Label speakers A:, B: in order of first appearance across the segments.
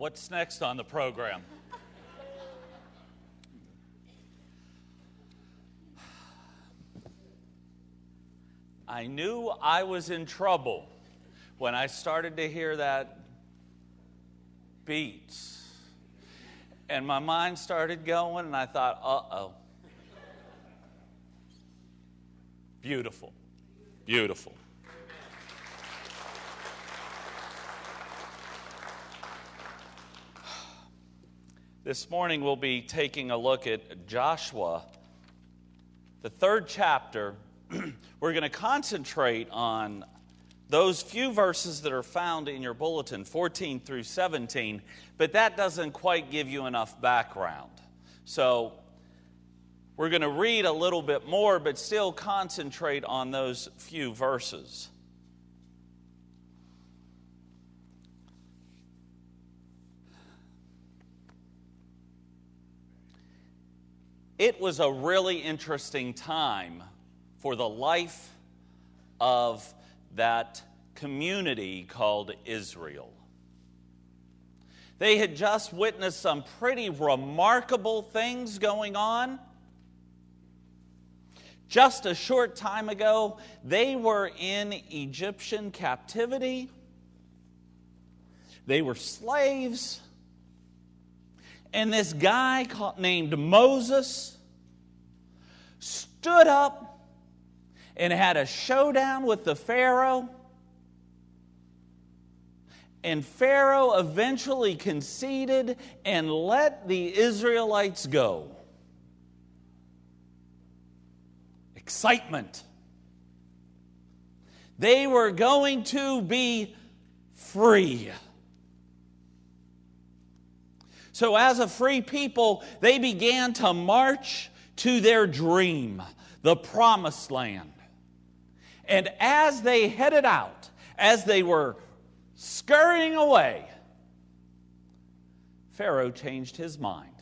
A: What's next on the program? I knew I was in trouble when I started to hear that beat. And my mind started going, and I thought, uh-oh. Beautiful. Beautiful. This morning we'll be taking a look at Joshua, the 3rd chapter. We're going to concentrate on those few verses that are found in your bulletin, 14 through 17, but that doesn't quite give you enough background. So we're going to read a little bit more, but still concentrate on those few verses. It was a really interesting time for the life of that community called Israel. They had just witnessed some pretty remarkable things going on. Just a short time ago, they were in Egyptian captivity. They were slaves. And this guy named Moses stood up and had a showdown with the Pharaoh. And Pharaoh eventually conceded and let the Israelites go. Excitement. They were going to be free. So as a free people, they began to march to their dream, the promised land. And as they headed out, as they were scurrying away, Pharaoh changed his mind.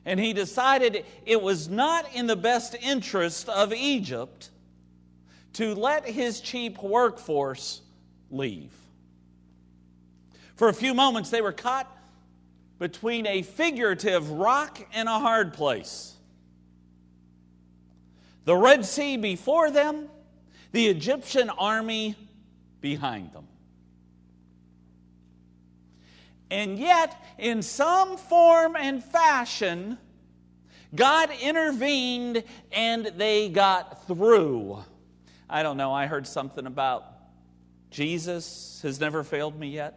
A: And he decided it was not in the best interest of Egypt to let his cheap workforce leave. For a few moments, they were caught between a figurative rock and a hard place. The Red Sea before them, the Egyptian army behind them. And yet, in some form and fashion, God intervened and they got through. I don't know, I heard something about Jesus has never failed me yet.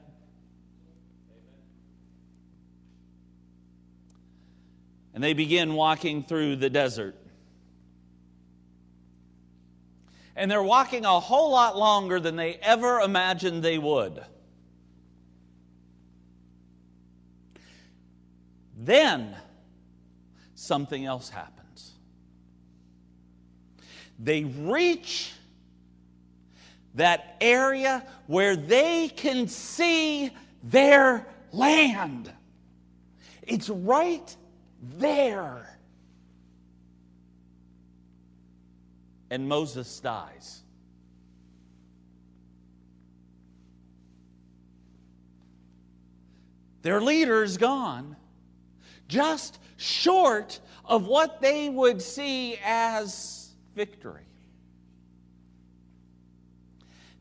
A: And they begin walking through the desert. And they're walking a whole lot longer than they ever imagined they would. Then, something else happens. They reach that area where they can see their land. It's right there. And Moses dies. Their leader's gone, just short of what they would see as victory.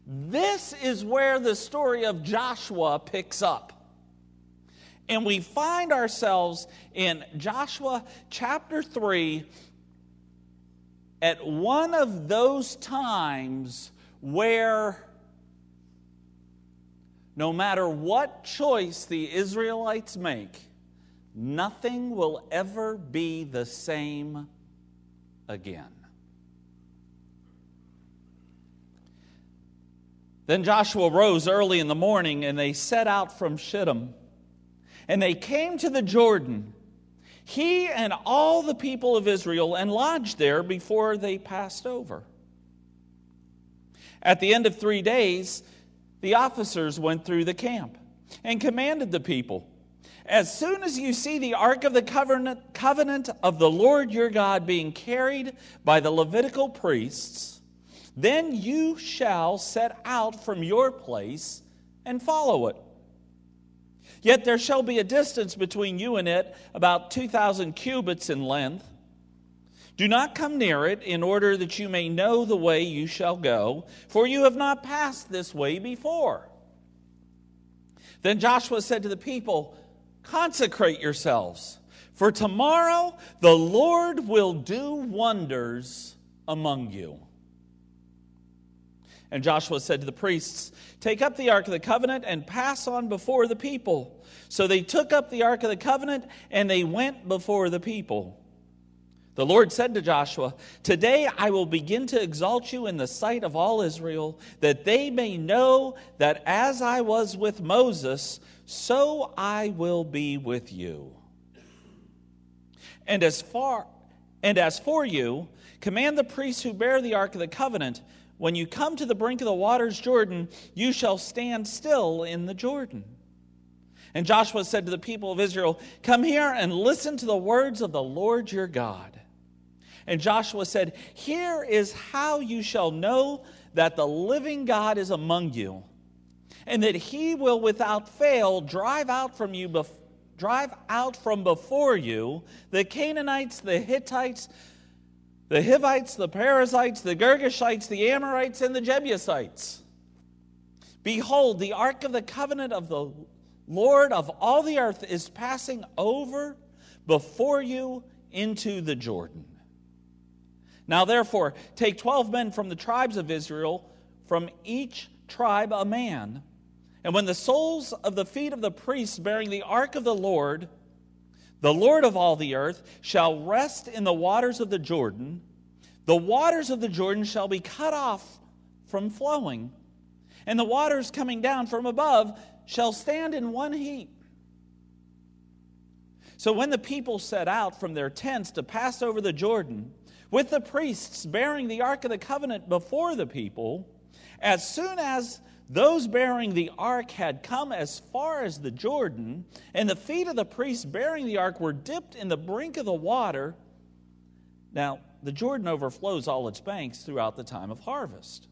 A: This is where the story of Joshua picks up. And we find ourselves in Joshua chapter 3 at one of those times where no matter what choice the Israelites make, nothing will ever be the same again. Then Joshua rose early in the morning, and they set out from Shittim. And they came to the Jordan, he and all the people of Israel, and lodged there before they passed over. At the end of 3 days, the officers went through the camp and commanded the people, "As soon as you see the ark of the covenant of the Lord your God being carried by the Levitical priests, then you shall set out from your place and follow it. Yet there shall be a distance between you and it, about 2,000 cubits in length. Do not come near it, in order that you may know the way you shall go, for you have not passed this way before. Then Joshua said to the people, consecrate yourselves, for tomorrow the Lord will do wonders among you. And Joshua said to the priests, take up the Ark of the Covenant and pass on before the people. So they took up the Ark of the Covenant and they went before the people. The Lord said to Joshua, today I will begin to exalt you in the sight of all Israel, that they may know that as I was with Moses, so I will be with you. And as for you, command the priests who bear the Ark of the Covenant, when you come to the brink of the waters Jordan, you shall stand still in the Jordan. And Joshua said to the people of Israel, come here and listen to the words of the Lord your God. And Joshua said, here is how you shall know that the living God is among you, and that he will without fail drive out from before you the Canaanites, the Hittites, the Hivites, the Perizzites, the Girgashites, the Amorites, and the Jebusites. Behold, the ark of the covenant of the Lord of all the earth is passing over before you into the Jordan. Now therefore, take 12 men from the tribes of Israel, from each tribe a man. And when the soles of the feet of the priests bearing the ark of the Lord of all the earth, shall rest in the waters of the Jordan waters of the Jordan shall be cut off from flowing, and the waters coming down from above shall stand in one heap. So when the people set out from their tents to pass over the Jordan, with the priests bearing the Ark of the Covenant before the people, as soon as those bearing the ark had come as far as the Jordan, and the feet of the priests bearing the ark were dipped in the brink of the water. Now, the Jordan overflows all its banks throughout the time of harvest.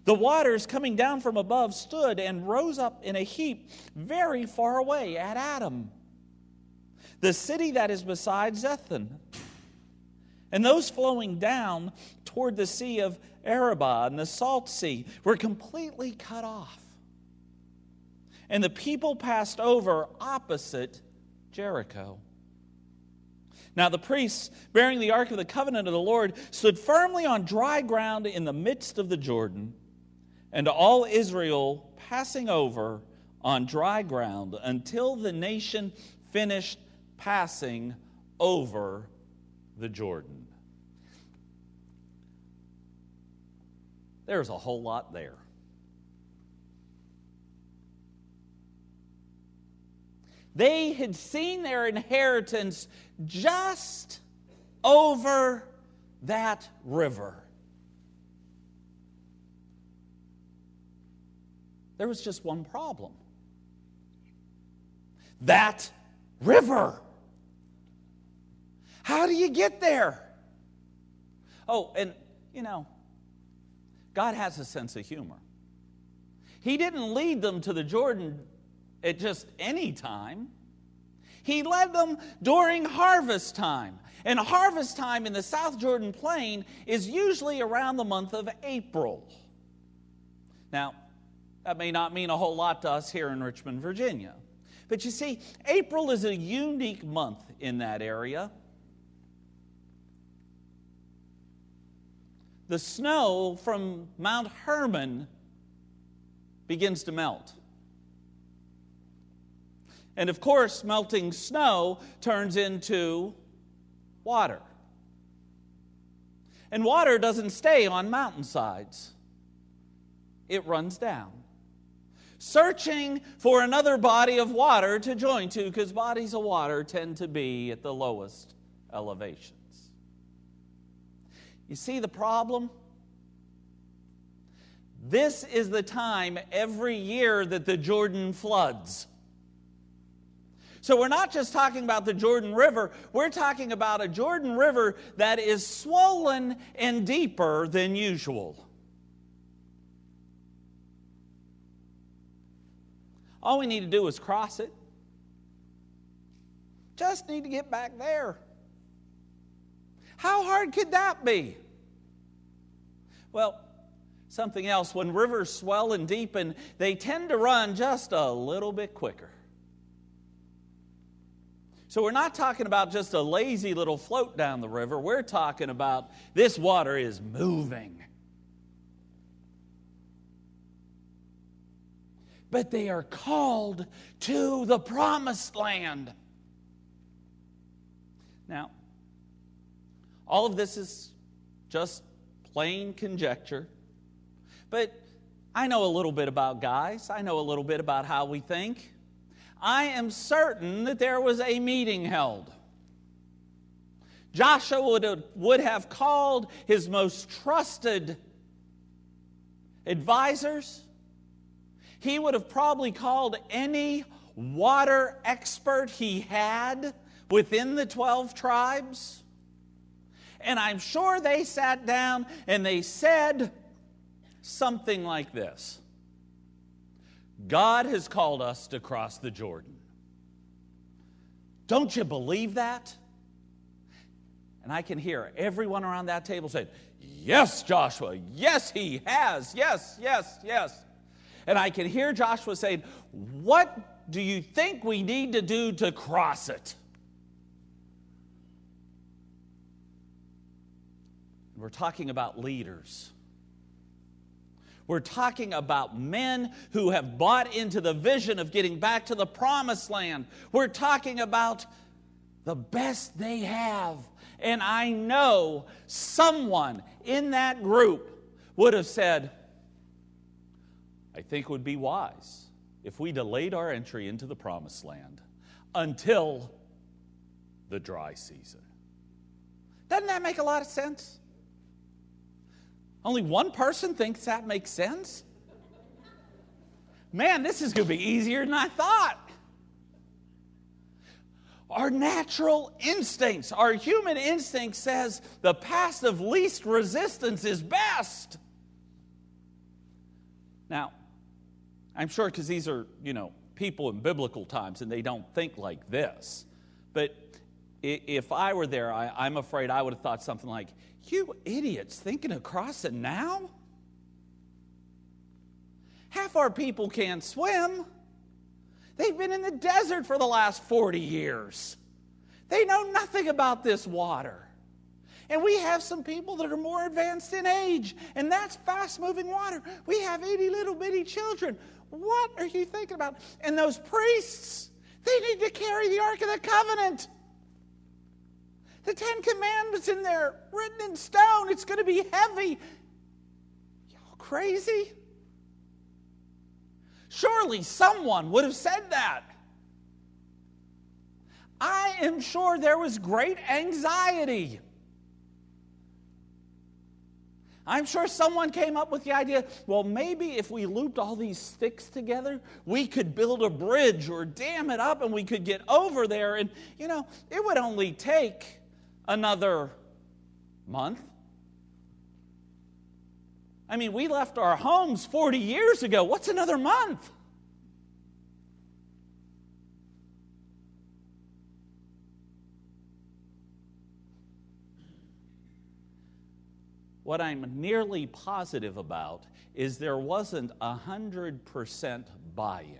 A: The waters coming down from above stood and rose up in a heap very far away at Adam, the city that is beside Zethan. And those flowing down toward the sea of Arabah and the Salt Sea were completely cut off. And the people passed over opposite Jericho. Now the priests, bearing the Ark of the Covenant of the Lord, stood firmly on dry ground in the midst of the Jordan, and all Israel passing over on dry ground until the nation finished passing over the Jordan. There's a whole lot there. They had seen their inheritance just over that river. There was just one problem. That river. How do you get there? Oh, and God has a sense of humor. He didn't lead them to the Jordan at just any time. He led them during harvest time. And harvest time in the South Jordan Plain is usually around the month of April. Now, that may not mean a whole lot to us here in Richmond, Virginia. But you see, April is a unique month in that area. The snow from Mount Hermon begins to melt. And of course, melting snow turns into water. And water doesn't stay on mountainsides. It runs down, searching for another body of water to join to, because bodies of water tend to be at the lowest elevations. You see the problem? This is the time every year that the Jordan floods. So we're not just talking about the Jordan River, we're talking about a Jordan River that is swollen and deeper than usual. All we need to do is cross it. Just need to get back there. How hard could that be? Well, something else, when rivers swell and deepen, they tend to run just a little bit quicker. So we're not talking about just a lazy little float down the river. We're talking about this water is moving. But they are called to the promised land. Now, all of this is just plain conjecture. But I know a little bit about guys. I know a little bit about how we think. I am certain that there was a meeting held. Joshua would have called his most trusted advisors. He would have probably called any water expert he had within the 12 tribes. And I'm sure they sat down and they said something like this: God has called us to cross the Jordan. Don't you believe that? And I can hear everyone around that table saying, yes, Joshua, yes, he has, yes, yes, yes. And I can hear Joshua saying, what do you think we need to do to cross it? We're talking about leaders. We're talking about men who have bought into the vision of getting back to the promised land. We're talking about the best they have. And I know someone in that group would have said, I think it would be wise if we delayed our entry into the promised land until the dry season. Doesn't that make a lot of sense? Only one person thinks that makes sense? Man, this is going to be easier than I thought. Our natural instincts, our human instinct says the path of least resistance is best. Now, I'm sure because these are, people in biblical times and they don't think like this. But if I were there, I'm afraid I would have thought something like, you idiots thinking of crossing now? Half our people can't swim. They've been in the desert for the last 40 years. They know nothing about this water. And we have some people that are more advanced in age, and that's fast-moving water. We have 80 little bitty children. What are you thinking about? And those priests, they need to carry the Ark of the Covenant. The 10 Commandments in there, written in stone. It's going to be heavy. Y'all crazy? Surely someone would have said that. I am sure there was great anxiety. I'm sure someone came up with the idea, well, maybe if we looped all these sticks together, we could build a bridge or dam it up and we could get over there. And, it would only take another month. I mean, we left our homes 40 years ago. What's another month? What I'm nearly positive about is there wasn't 100% buy-in.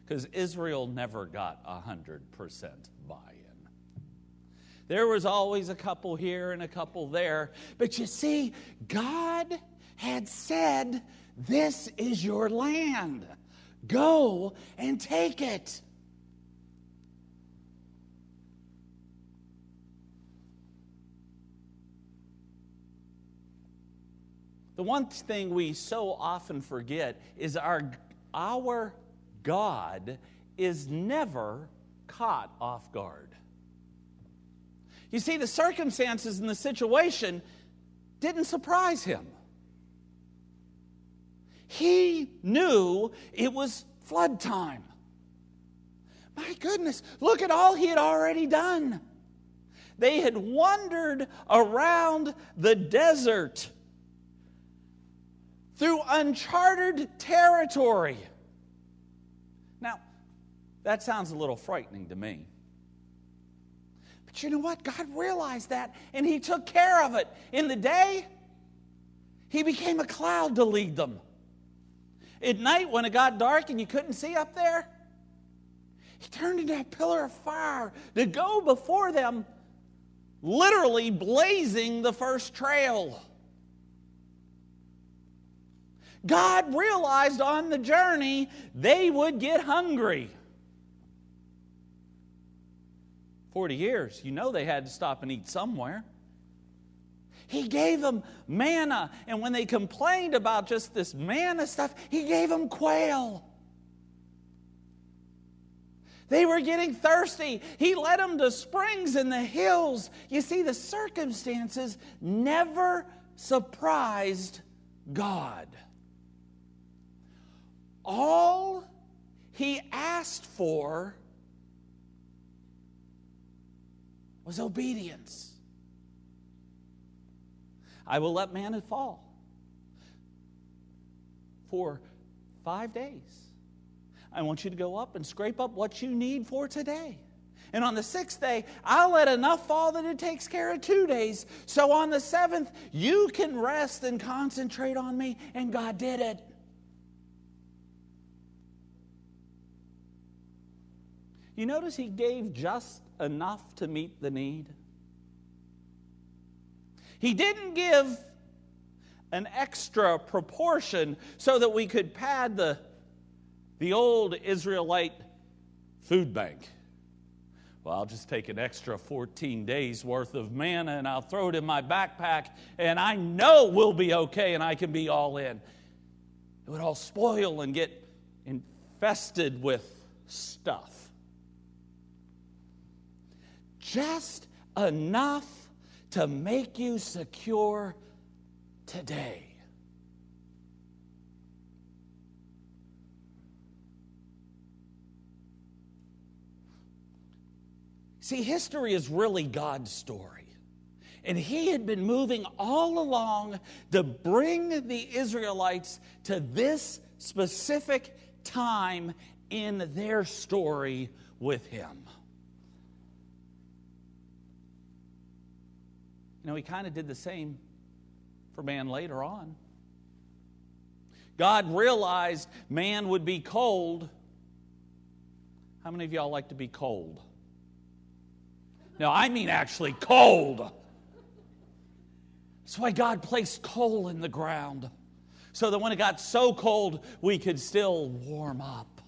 A: Because Israel never got 100% buy-in. There was always a couple here and a couple there. But you see, God had said, this is your land. Go and take it. The one thing we so often forget is our God is never caught off guard. You see, the circumstances and the situation didn't surprise him. He knew it was flood time. My goodness, look at all he had already done. They had wandered around the desert through uncharted territory. That sounds a little frightening to me. But you know what? God realized that, and He took care of it. In the day, He became a cloud to lead them. At night, when it got dark and you couldn't see up there, He turned into a pillar of fire to go before them, literally blazing the first trail. God realized on the journey they would get hungry. 40 years, you know they had to stop and eat somewhere. He gave them manna, and when they complained about just this manna stuff, He gave them quail. They were getting thirsty. He led them to springs in the hills. You see, the circumstances never surprised God. All He asked for was obedience. I will let manna fall for 5 days. I want you to go up and scrape up what you need for today. And on the 6th day, I'll let enough fall that it takes care of 2 days. So on the 7th, you can rest and concentrate on me. And God did it. You notice He gave just enough to meet the need. He didn't give an extra proportion so that we could pad the old Israelite food bank. Well, I'll just take an extra 14 days worth of manna and I'll throw it in my backpack and I know we'll be okay and I can be all in. It would all spoil and get infested with stuff. Just enough to make you secure today. See, history is really God's story. And He had been moving all along to bring the Israelites to this specific time in their story with Him. You know, He kind of did the same for man later on. God realized man would be cold. How many of y'all like to be cold? No, I mean actually cold. That's why God placed coal in the ground, so that when it got so cold, we could still warm up.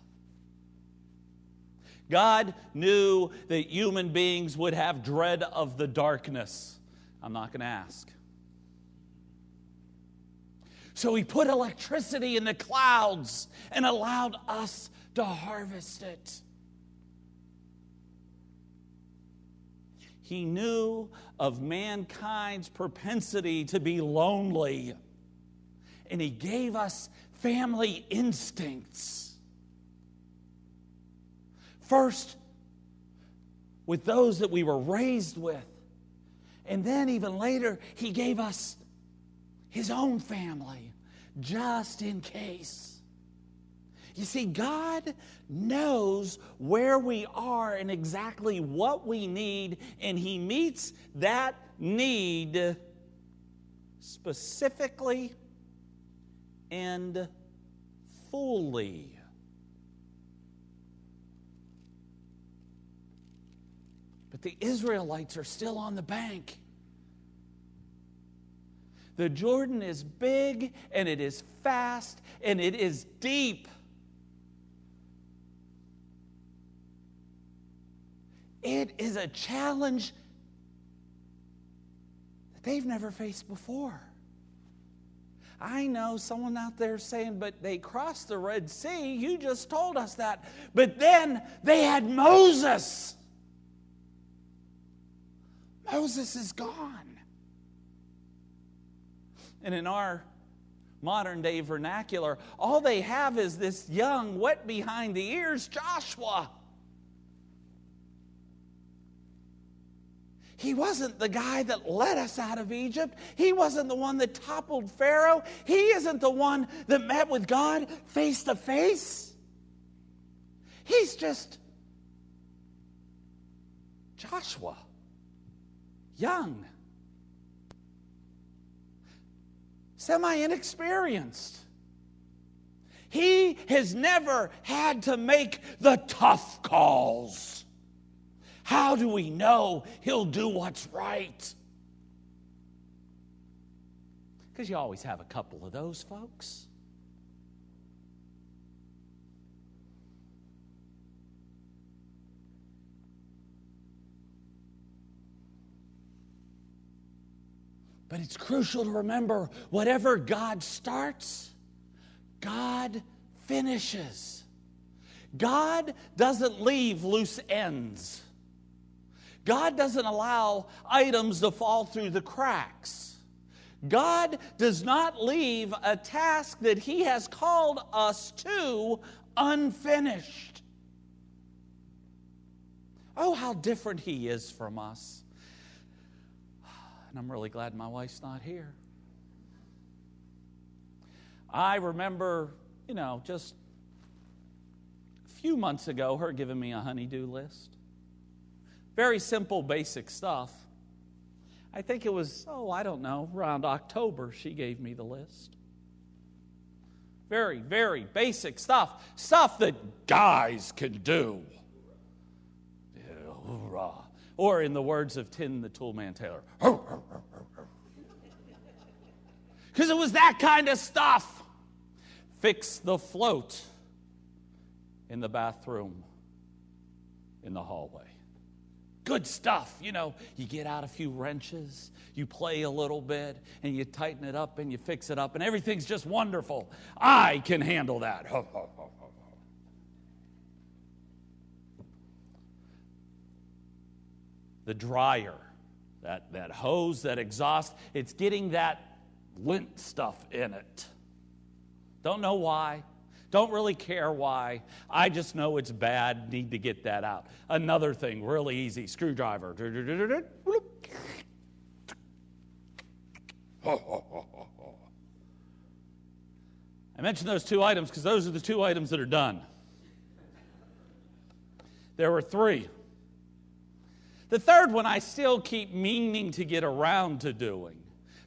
A: God knew that human beings would have dread of the darkness. I'm not going to ask. So He put electricity in the clouds and allowed us to harvest it. He knew of mankind's propensity to be lonely, and He gave us family instincts. First, with those that we were raised with. And then even later, He gave us His own family, just in case. You see, God knows where we are and exactly what we need, and He meets that need specifically and fully. But the Israelites are still on the bank. The Jordan is big, and it is fast, and it is deep. It is a challenge that they've never faced before. I know someone out there saying, but they crossed the Red Sea. You just told us that. But then they had Moses. Moses is gone. And in our modern day vernacular, all they have is this young, wet behind the ears Joshua. He wasn't the guy that led us out of Egypt. He wasn't the one that toppled Pharaoh. He isn't the one that met with God face to face. He's just Joshua, young, semi-inexperienced. He has never had to make the tough calls. How do we know he'll do what's right? Because you always have a couple of those folks. But it's crucial to remember, whatever God starts, God finishes. God doesn't leave loose ends. God doesn't allow items to fall through the cracks. God does not leave a task that He has called us to unfinished. Oh, how different He is from us. And I'm really glad my wife's not here. I remember, just a few months ago, her giving me a honey-do list. Very simple, basic stuff. I think it was, around October she gave me the list. Very, very basic stuff. Stuff that guys can do. Hoorah. Or in the words of Tin the Toolman Taylor, because it was that kind of stuff. Fix the float in the bathroom in the hallway. Good stuff, You get out a few wrenches, you play a little bit, and you tighten it up and you fix it up, and everything's just wonderful. I can handle that. The dryer, that hose, that exhaust, it's getting that lint stuff in it. Don't know why. Don't really care why. I just know it's bad, need to get that out. Another thing, really easy, screwdriver. I mentioned those two items because those are the two items that are done. There were three. The third one I still keep meaning to get around to doing.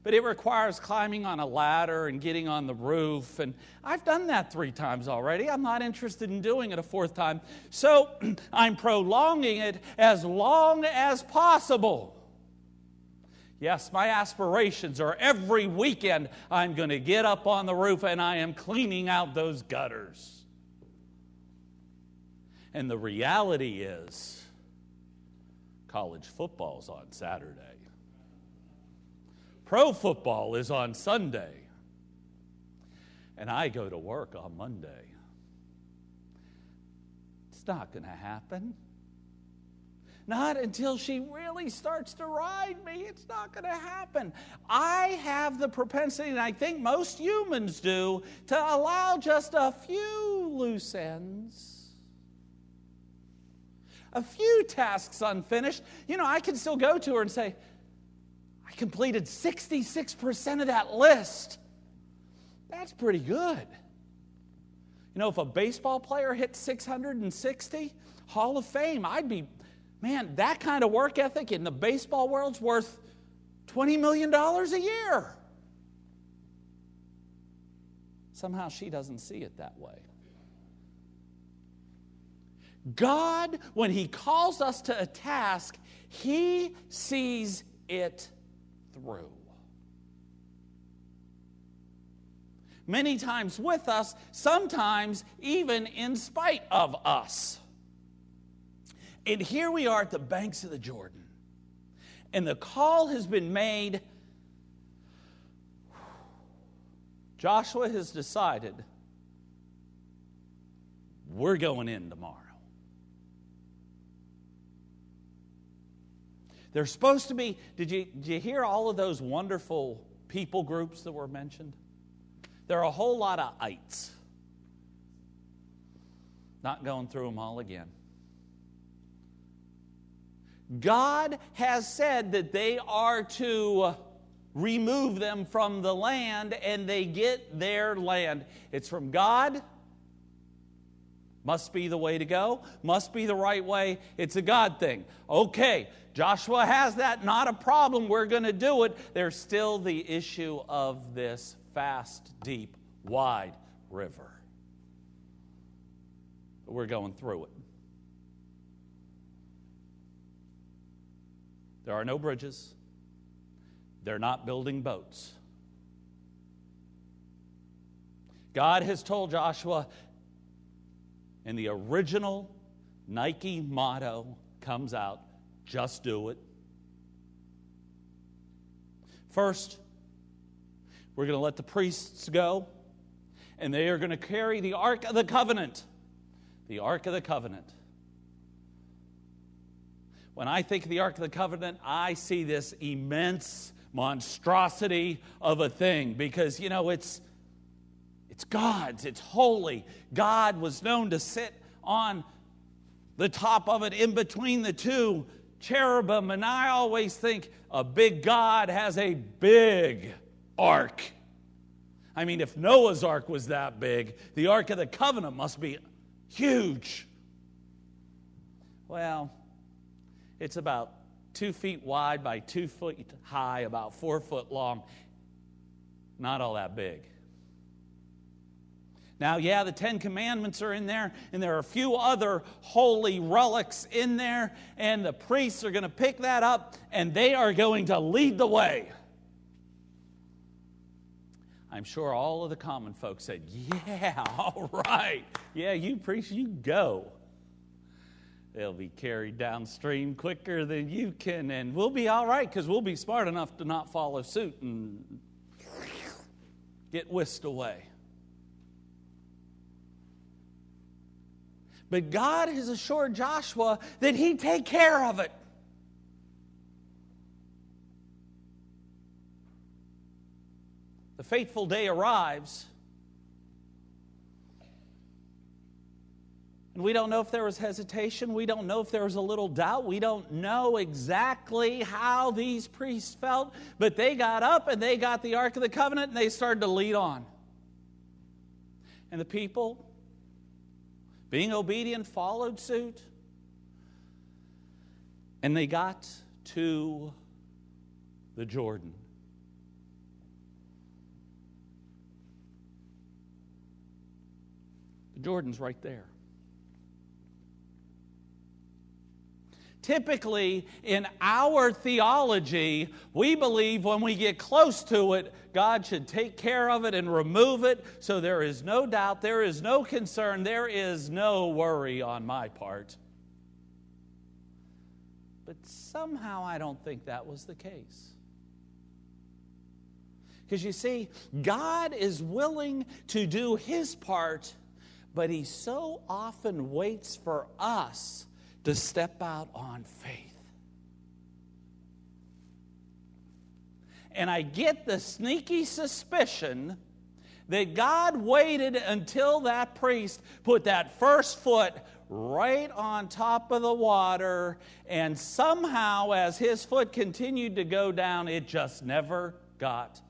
A: But it requires climbing on a ladder and getting on the roof. And I've done that 3 times already. I'm not interested in doing it a 4th time. So I'm prolonging it as long as possible. Yes, my aspirations are every weekend I'm going to get up on the roof and I am cleaning out those gutters. And the reality is, college football's on Saturday. Pro football is on Sunday. And I go to work on Monday. It's not going to happen. Not until she really starts to ride me. It's not going to happen. I have the propensity, and I think most humans do, to allow just a few loose ends. A few tasks unfinished. I can still go to her and say, I completed 66% of that list. That's pretty good. If a baseball player hit 660, Hall of Fame, I'd be, that kind of work ethic in the baseball world's worth $20 million a year. Somehow she doesn't see it that way. God, when He calls us to a task, He sees it through. Many times with us, sometimes even in spite of us. And here we are at the banks of the Jordan. And the call has been made. Joshua has decided, we're going in tomorrow. There's supposed to be, did you hear all of those wonderful people groups that were mentioned? There are a whole lot of ites. Not going through them all again. God has said that they are to remove them from the land, and they get their land. It's from God, Must be the way to go. Must be the right way. It's a God thing. Okay, Joshua has that. Not a problem. We're going to do it. There's still the issue of this vast, deep, wide river. We're going through it. There are no bridges. They're not building boats. God has told Joshua, and the original Nike motto comes out, just do it. First, we're going to let the priests go, and they are going to carry the Ark of the Covenant. The Ark of the Covenant. When I think of the Ark of the Covenant, I see this immense monstrosity of a thing because, it's God's. It's holy. God was known to sit on the top of it in between the two cherubim, and I always think a big God has a big ark. I mean, if Noah's Ark was that big, the Ark of the Covenant must be huge. Well, it's about 2 feet wide by 2 feet high, about 4 foot long. Not all that big. Now, yeah, the 10 Commandments are in there, and there are a few other holy relics in there, and the priests are going to pick that up, and they are going to lead the way. I'm sure all of the common folks said, yeah, all right. Yeah, you priests, you go. They'll be carried downstream quicker than you can, and we'll be all right because we'll be smart enough to not follow suit and get whisked away. But God has assured Joshua that He'd take care of it. The fateful day arrives, and we don't know if there was hesitation. We don't know if there was a little doubt. We don't know exactly how these priests felt, but they got up and they got the Ark of the Covenant and they started to lead on. And the people, being obedient, followed suit. And they got to the Jordan. The Jordan's right there. Typically, in our theology, we believe when we get close to it, God should take care of it and remove it, so there is no doubt, there is no concern, there is no worry on my part. But somehow I don't think that was the case. Because you see, God is willing to do His part, but He so often waits for us to step out on faith. And I get the sneaky suspicion that God waited until that priest put that first foot right on top of the water, and somehow as his foot continued to go down, it just never got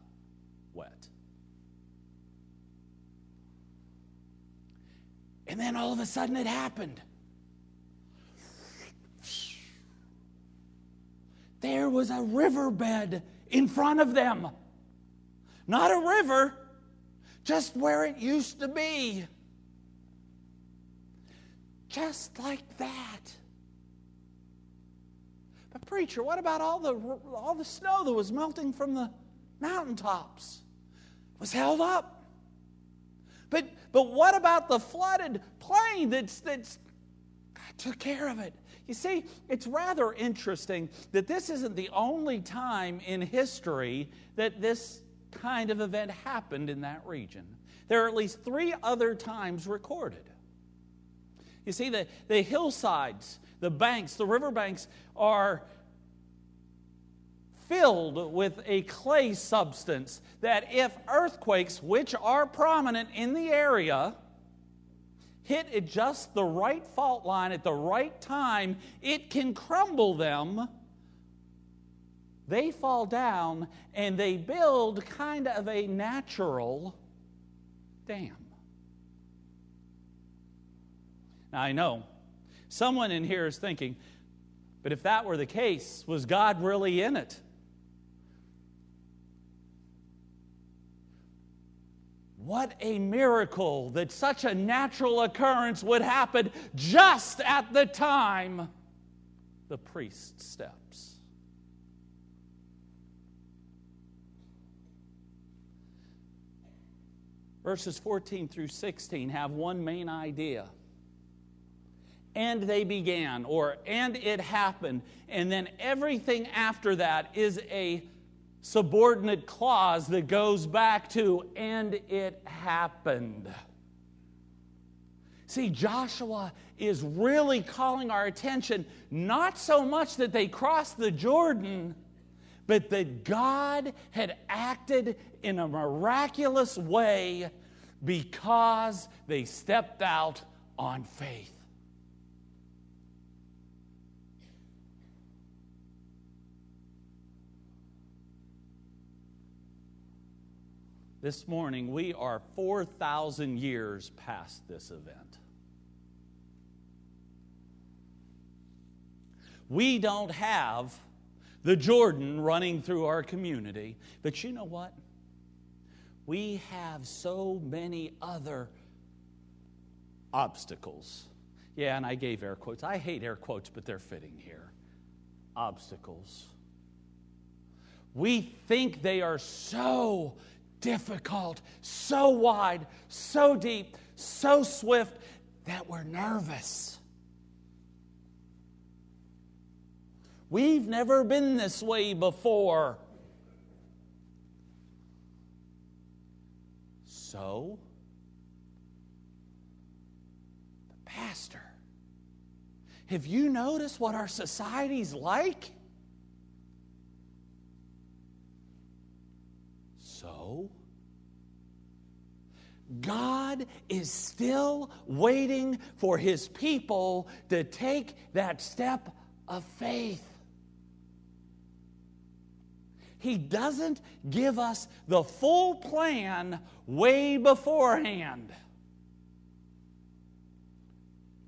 A: wet. And then all of a sudden it happened. There was a riverbed in front of them. Not a river, just where it used to be. Just like that. But preacher, what about all the snow that was melting from the mountaintops? It was held up. But what about the flooded plain that's God took care of it? You see, it's rather interesting that this isn't the only time in history that this kind of event happened in that region. There are at least 3 other times recorded. You see, the hillsides, the banks, the riverbanks are filled with a clay substance that if earthquakes, which are prominent in the area, hit at just the right fault line at the right time, it can crumble them. They fall down and they build kind of a natural dam. Now, I know someone in here is thinking, but if that were the case, was God really in it? What a miracle that such a natural occurrence would happen just at the time the priest steps. Verses 14 through 16 have one main idea. And they began, or and it happened. And then everything after that is a subordinate clause that goes back to, and it happened. See, Joshua is really calling our attention, not so much that they crossed the Jordan, but that God had acted in a miraculous way because they stepped out on faith. This morning, we are 4,000 years past this event. We don't have the Jordan running through our community, but you know what? We have so many other obstacles. Yeah, and I gave air quotes. I hate air quotes, but they're fitting here. Obstacles. We think they are so difficult, so wide, so deep, so swift that we're nervous. We've never been this way before. So, Pastor, have you noticed what our society's like? So, God is still waiting for His people to take that step of faith. He doesn't give us the full plan way beforehand.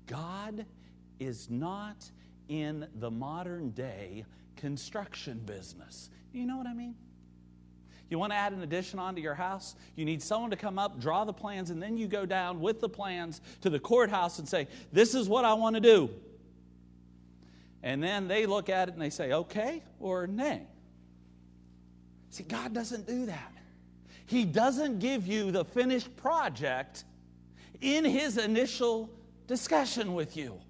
A: God is not in the modern day construction business. You know what I mean? You want to add an addition onto your house? You need someone to come up, draw the plans, and then you go down with the plans to the courthouse and say, this is what I want to do. And then they look at it and they say, okay or nay. See, God doesn't do that. He doesn't give you the finished project in His initial discussion with you.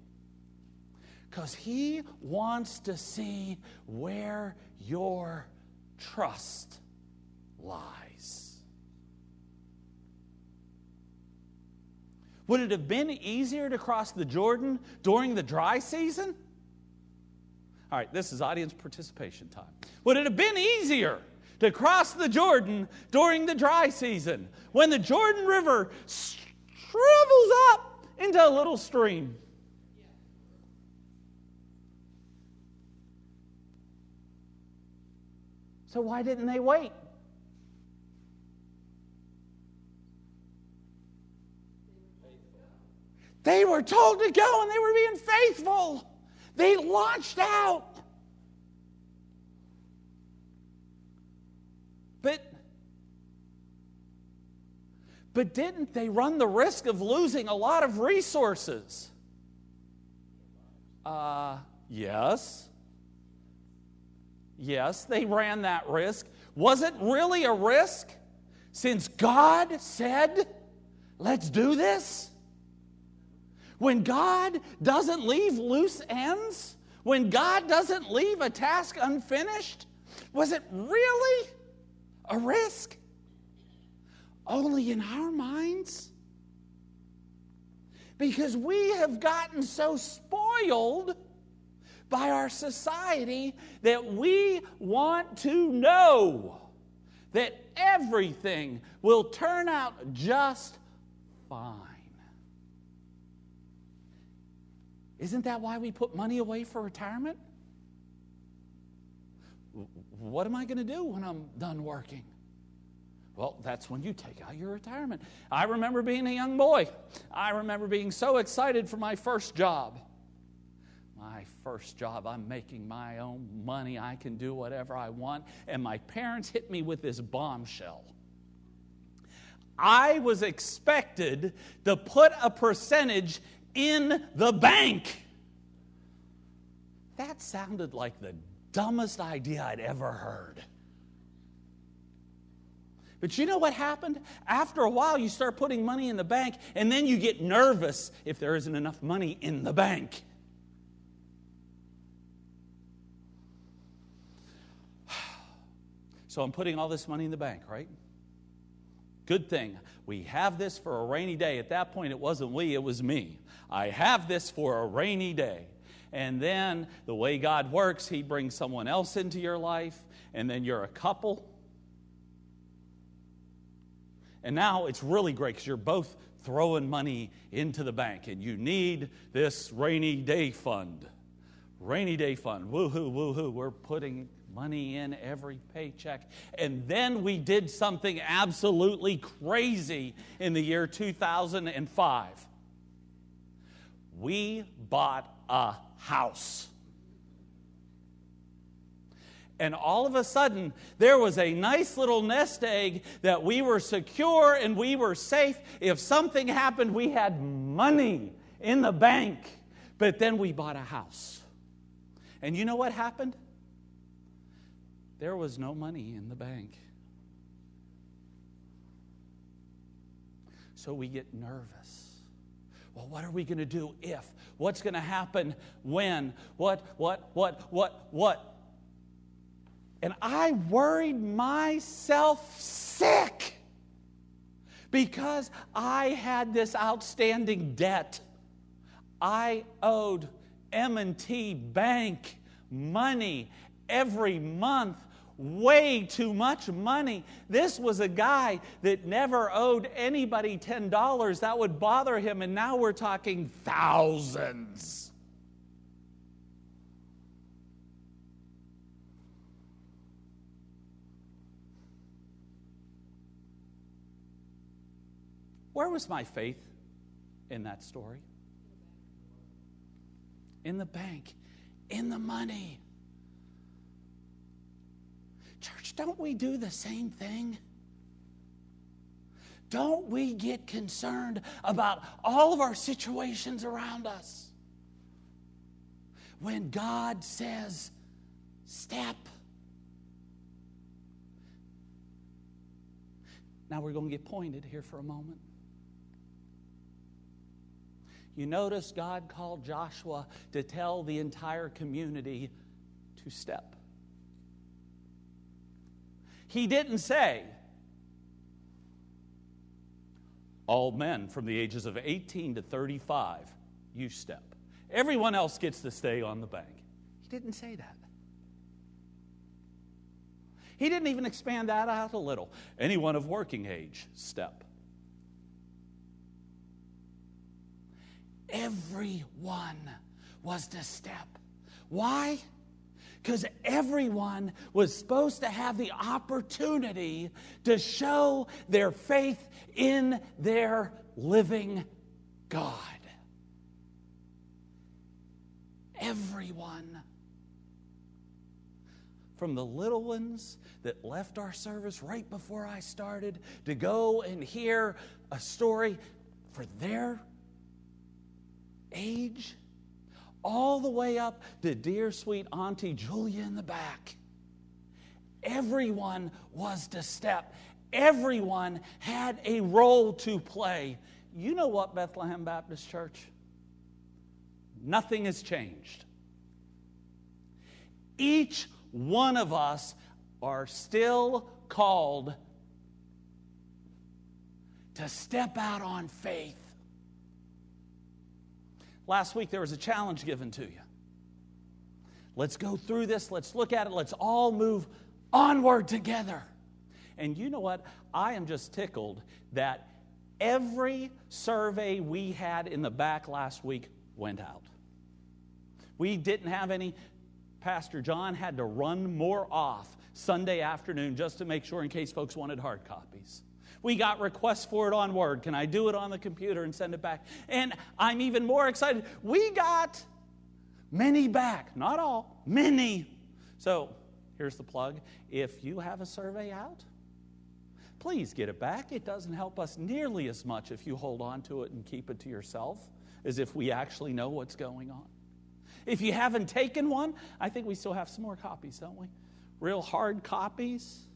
A: Because He wants to see where your trust lies. Would it have been easier to cross the Jordan during the dry season? All right, this is audience participation time. Would it have been easier to cross the Jordan during the dry season when the Jordan River shrivels up into a little stream? So why didn't they wait? They were told to go and they were being faithful. They launched out. But didn't they run the risk of losing a lot of resources? Yes. Yes, they ran that risk. Was it really a risk? Since God said, let's do this? When God doesn't leave loose ends? When God doesn't leave a task unfinished? Was it really a risk? Only in our minds? Because we have gotten so spoiled by our society that we want to know that everything will turn out just fine. Isn't that why we put money away for retirement? What am I going to do when I'm done working? Well, that's when you take out your retirement. I remember being a young boy. I remember being so excited for my first job. My first job, I'm making my own money. I can do whatever I want. And my parents hit me with this bombshell. I was expected to put a percentage in the bank. That sounded like the dumbest idea I'd ever heard. But you know what happened? After a while, you start putting money in the bank, and then you get nervous if there isn't enough money in the bank. So I'm putting all this money in the bank, right? Good thing. We have this for a rainy day. At that point, it wasn't we, it was me. I have this for a rainy day. And then the way God works, He brings someone else into your life, and then you're a couple. And now it's really great because you're both throwing money into the bank, and you need this rainy day fund. Rainy day fund. Woohoo, woohoo. We're putting money in every paycheck. And then we did something absolutely crazy in the year 2005. We bought a house. And all of a sudden, there was a nice little nest egg that we were secure and we were safe. If something happened, we had money in the bank. But then we bought a house. And you know what happened? There was no money in the bank. So we get nervous. Well, what are we going to do if? What's going to happen when? What? And I worried myself sick because I had this outstanding debt. I owed M&T Bank money every month, way too much money. This was a guy that never owed anybody $10. That would bother him, and now we're talking thousands. Where was my faith in that story? In the bank, in the money. Church, don't we do the same thing? Don't we get concerned about all of our situations around us? When God says, step. Now we're going to get pointed here for a moment. You notice God called Joshua to tell the entire community to step. He didn't say, all men from the ages of 18 to 35, you step. Everyone else gets to stay on the bank. He didn't say that. He didn't even expand that out a little. Anyone of working age, step. Everyone was to step. Why? Because everyone was supposed to have the opportunity to show their faith in their living God. Everyone. From the little ones that left our service right before I started to go and hear a story for their age, all the way up to dear sweet Auntie Julia in the back. Everyone was to step. Everyone had a role to play. You know what, Bethlehem Baptist Church? Nothing has changed. Each one of us are still called to step out on faith. Last week there was a challenge given to you. Let's go through this. Let's look at it. Let's all move onward together. And you know what? I am just tickled that every survey we had in the back last week went out. We didn't have any Pastor John had to run more off Sunday afternoon just to make sure in case folks wanted hard copies. We got requests for it on Word. Can I do it on the computer and send it back? And I'm even more excited. We got many back. Not all, many. So here's the plug. If you have a survey out, please get it back. It doesn't help us nearly as much if you hold on to it and keep it to yourself as if we actually know what's going on. If you haven't taken one, I think we still have some more copies, don't we? Real hard copies.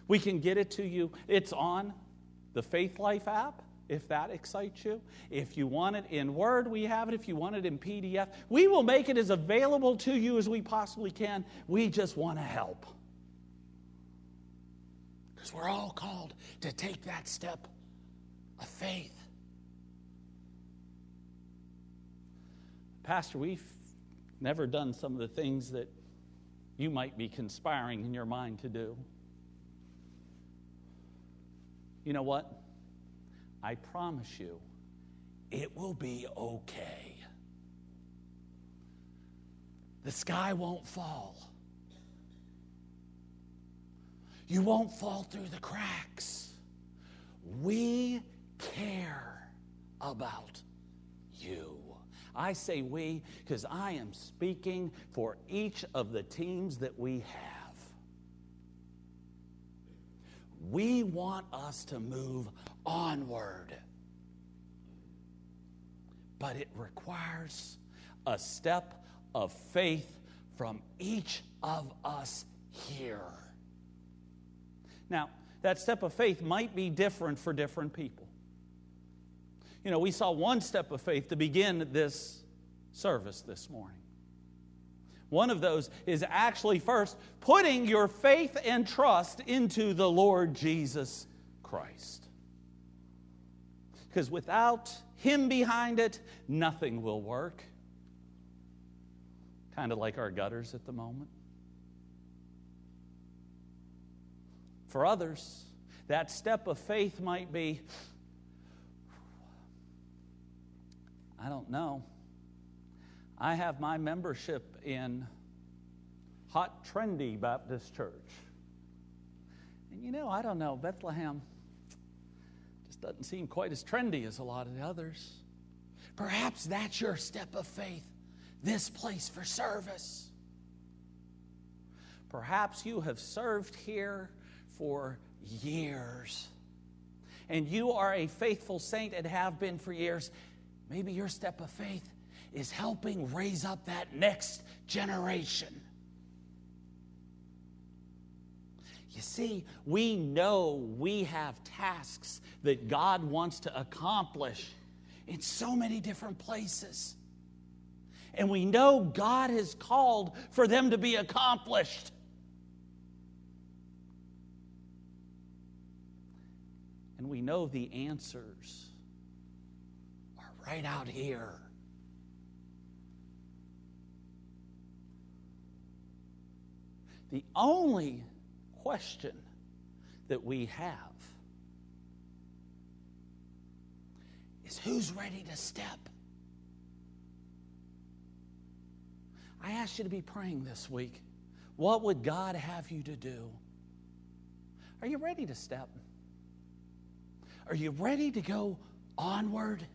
A: We can get it to you. It's on the Faith Life app, if that excites you. If you want it in Word, we have it. If you want it in PDF, we will make it as available to you as we possibly can. We just want to help. Because we're all called to take that step of faith. Pastor, we've never done some of the things that you might be conspiring in your mind to do. You know what? I promise you, it will be okay. The sky won't fall. You won't fall through the cracks. We care about you. I say we because I am speaking for each of the teams that we have. We want us to move onward. But it requires a step of faith from each of us here. Now, that step of faith might be different for different people. You know, we saw one step of faith to begin this service this morning. One of those is actually first putting your faith and trust into the Lord Jesus Christ. Because without Him behind it, nothing will work. Kind of like our gutters at the moment. For others, that step of faith might be, I don't know. I have my membership in hot, trendy Baptist church. And you know, I don't know, Bethlehem just doesn't seem quite as trendy as a lot of the others. Perhaps that's your step of faith, this place for service. Perhaps you have served here for years. And you are a faithful saint and have been for years. Maybe your step of faith is helping raise up that next generation. You see, we know we have tasks that God wants to accomplish in so many different places. And we know God has called for them to be accomplished. And we know the answers are right out here. The only question that we have is who's ready to step? I asked you to be praying this week. What would God have you to do? Are you ready to step? Are you ready to go onward?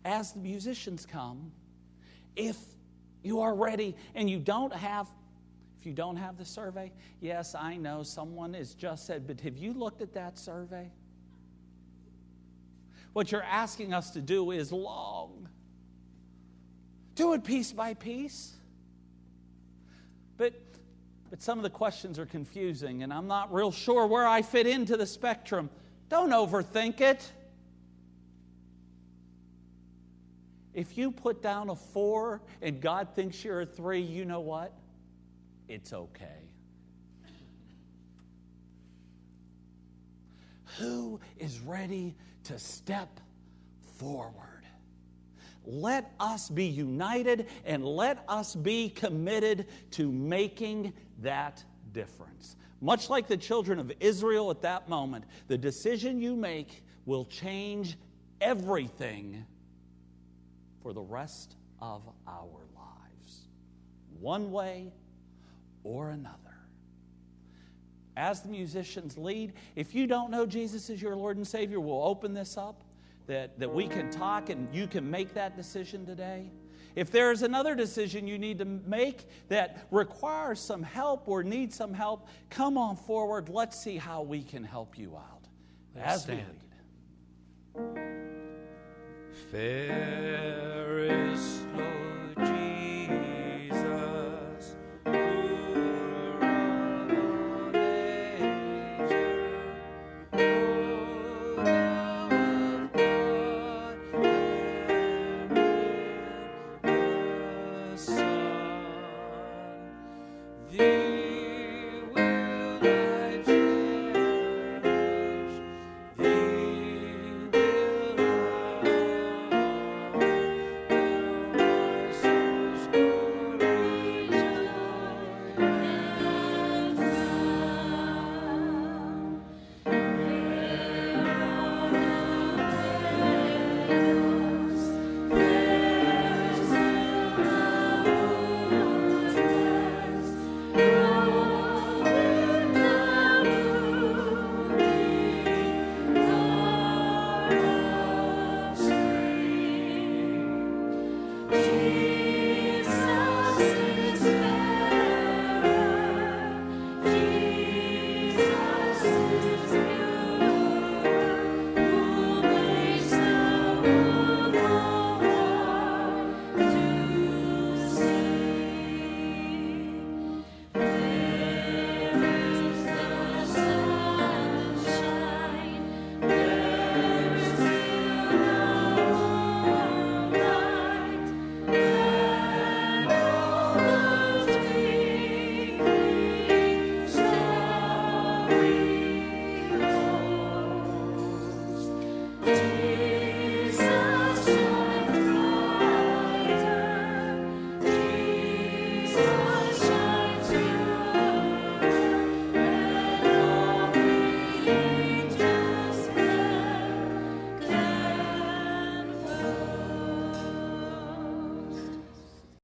A: As the musicians come, if you are ready and if you don't have the survey, yes, I know someone has just said, but have you looked at that survey? What you're asking us to do is long. Do it piece by piece. But some of the questions are confusing, and I'm not real sure where I fit into the spectrum. Don't overthink it. If you put down a 4 and God thinks you're a 3, you know what? It's okay. Who is ready to step forward? Let us be united and let us be committed to making that difference. Much like the children of Israel at that moment, the decision you make will change everything for the rest of our lives. one way or another. As the musicians lead, if you don't know Jesus as your Lord and Savior, we'll open this up that we can talk and you can make that decision today. If there is another decision you need to make that requires some help or needs some help, come on forward. Let's see how we can help you out as we lead.
B: Fair is